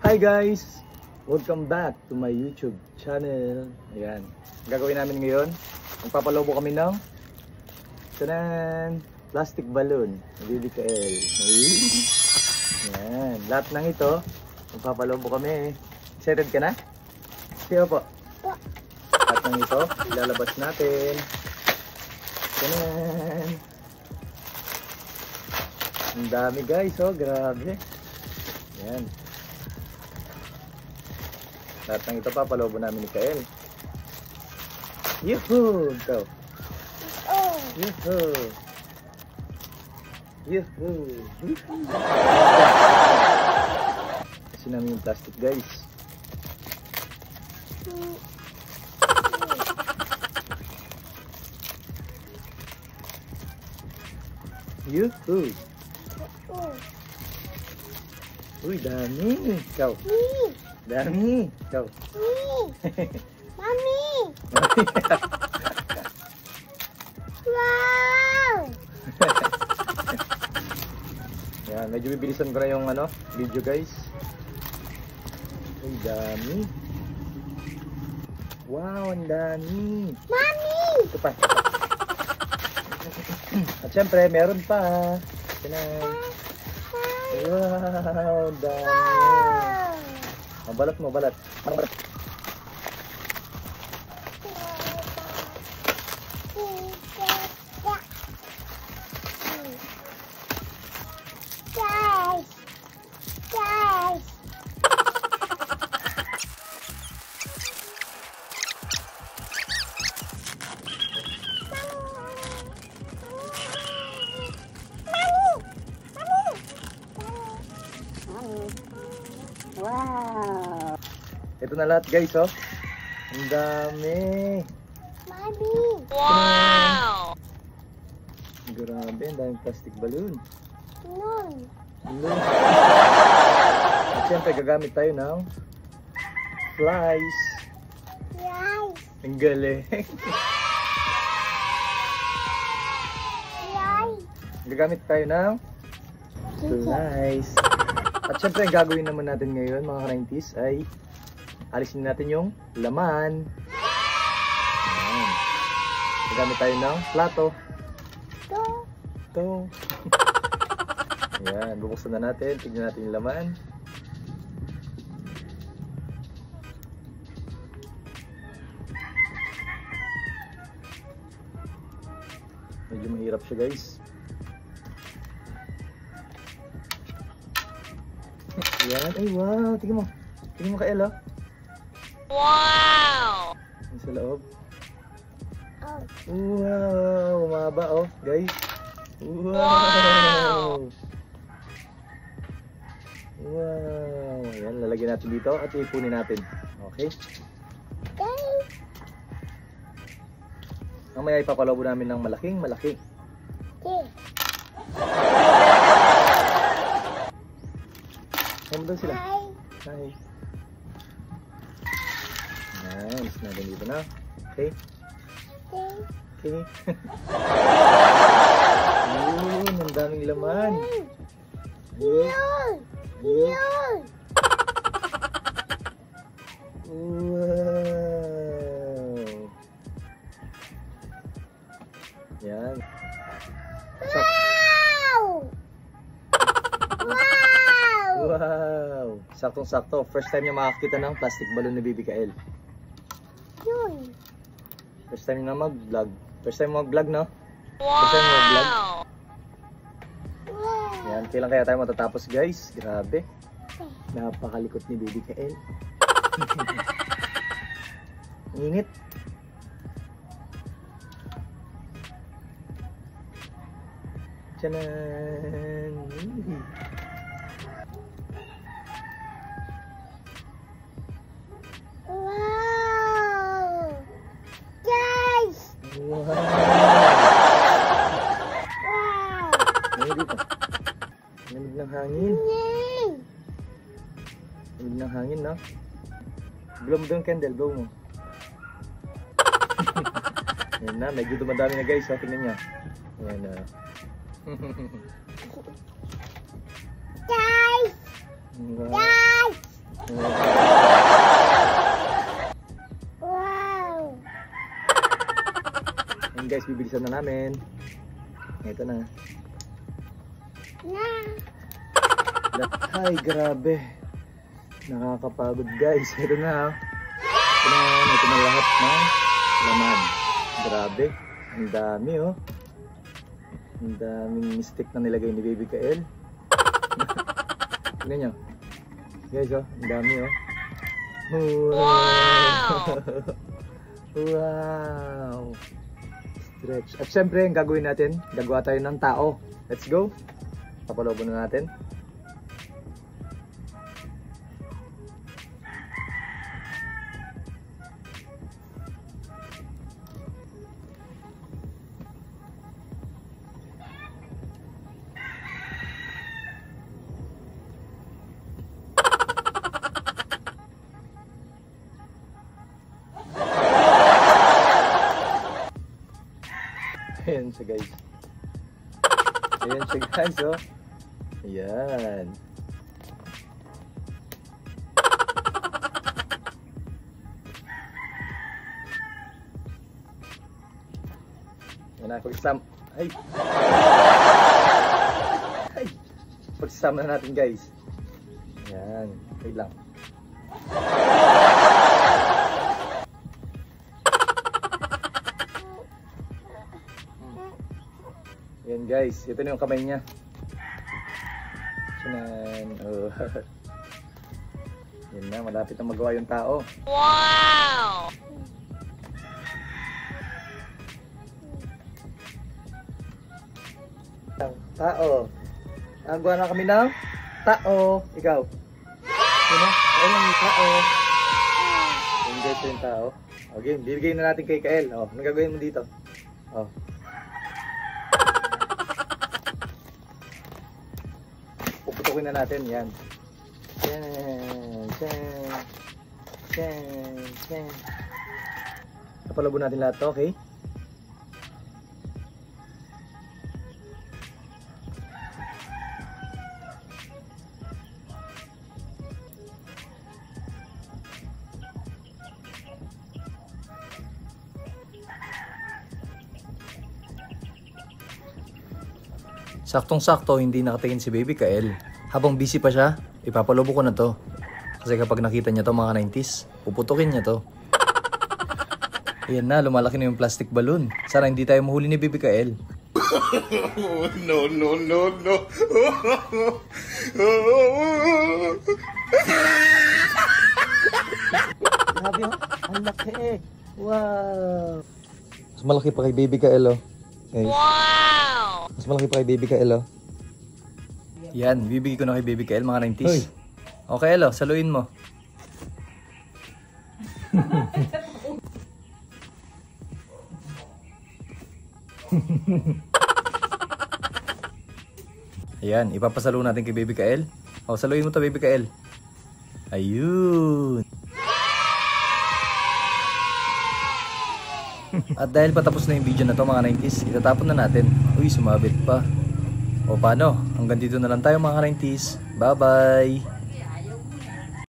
Hi guys! Welcome back to my YouTube channel. Ayan. Ang gagawin namin ngayon, magpapalobo kami ng tanan! Plastic balloon. BBKL. Ayan. Lahat ng ito, magpapalobo kami. Excited ka na? Siya po. Lahat ng ito, ilalabas natin. Tanan! Ang dami guys, oh, grabe. Ayan. Lahat ng ito papalobo namin ni Kael. Yuhuu! Ikaw. Yuhuu! Yuhuu! Kasi namin yung plastic guys. Yuhuu! Uy, dami! Ikaw. Dami! Ikaw. Mami! Wow! Yan, medyo bibilisan ko na yung video guys. Uy, dami! Wow, ang dami! Mami! Ito pa. At syempre, meron pa. Wow, dami! Mabalat mo, balat. Mabalat. Guys! Guys! Wow! Ito na lahat guys, oh. Ang dami. Mami! Wow! Grabe, ang daming plastic balloon. Nun! Balloon. At syempre, gagamit tayo ng flies. Guys! Ang galing. Guys! Gagamit tayo ng flies. At syempre, ang gagawin naman natin ngayon, mga ka-90s, ay alisin natin yung laman. Ayan. Gagamit tayo ng plato. Ito. Ayan, bubuksan na natin. Tignan natin yung laman. Medyo mahirap siya guys. Ayan. Ay wow, tingnan mo. Tingnan mo Kael, oh. Wow! Yung sa loob. Oh. Wow, umaba oh, guys. Wow! Wow! Ayan, lalagyan natin dito at ipunin natin. Okay? Guys! Mamaya ipapalobo namin ng malaking malaki. Okay. Saan mo daw sila? Hi! Hi! Ayan, mas natin dito na. Okay? Okay. Okay. Yun, ang daming laman. Yun! Yun! Wow! Yan. Wow! Wow! Wow! Saktong-sakto. First time niya makakita ng plastic balloon ni BBKL. Yun! First time na mag-vlog. First time mag-vlog, no? First time mag-vlog. Wow! Yan. Kailan kaya tayo matatapos, guys? Grabe. Napakalikot ni BBKL. Init. Tiyanan! Wow! Guys! Wow! Wow! Ngayon dito. Lamig ng hangin. Yay! Lamig ng hangin, no? Blow mo doon, candle. Blow mo. Ayan na, medyo dumadami na guys. Tingnan niya. Ayan na. Guys! Wow. Guys! Wow. Ayun guys, bibilisan na namin. Ito na. Na. Ay, grabe. Nakakapagod guys. Ito na. Ito na lahat ng laman. Grabe. Ang dami oh. Ang daming mistake na nilagay ni Baby Kael. Tingnan nyo. Guys oh, ang dami oh. Wow! Wow! Stretch. At syempre, ang gagawin natin, gagawa tayo ng tao. Let's go. Papalobo na natin. Ayan siya guys. Ayan siya guys oh. Ayan. Ayan na, pagsasama. Ay! Ay! Pagsasama na natin guys. Ayan. Wait lang. Ayan guys, ito na yung kamay niya. Sinan. Oh. Yan na, malapit na magawa yung tao. Wow. Tao. Agawa na kami ng tao. Ikaw. Sino? Ayun yung tao. Ayan guys, yung tao. Okay, bibigay na natin kay Kael. Oh, anong gagawin mo dito? Oh. Puputukin na natin, yan. Napalabo natin lahat to, okay? Saktong-sakto, hindi nakatingin si Baby Kael. Habang busy pa siya, ipapalobo ko na to. Kasi kapag nakita niya to mga 90s, puputukin niya to. Ayan na, lumalaki na yung plastic balloon. Sana hindi tayo mahuli ni Baby Kael. No, no, no, no. Grabe oh, ang laki. Wow. Mas malaki pa kay Baby Kael oh. Okay. Wow. Mas malaki pa kay Baby Kael oh. Yan, bibigay ko na kay Baby Kael mga 90s. Hoy. Okay, Elo, saluin mo. Ayan, ipapasalo natin kay Baby Kael. O, saluin mo to Baby Kael. Ayun. At dahil patapos na yung video na to mga 90s, itatapon na natin. Uy, sumabit pa. O paano? Hanggang dito na lang tayo mga 90s. Bye bye!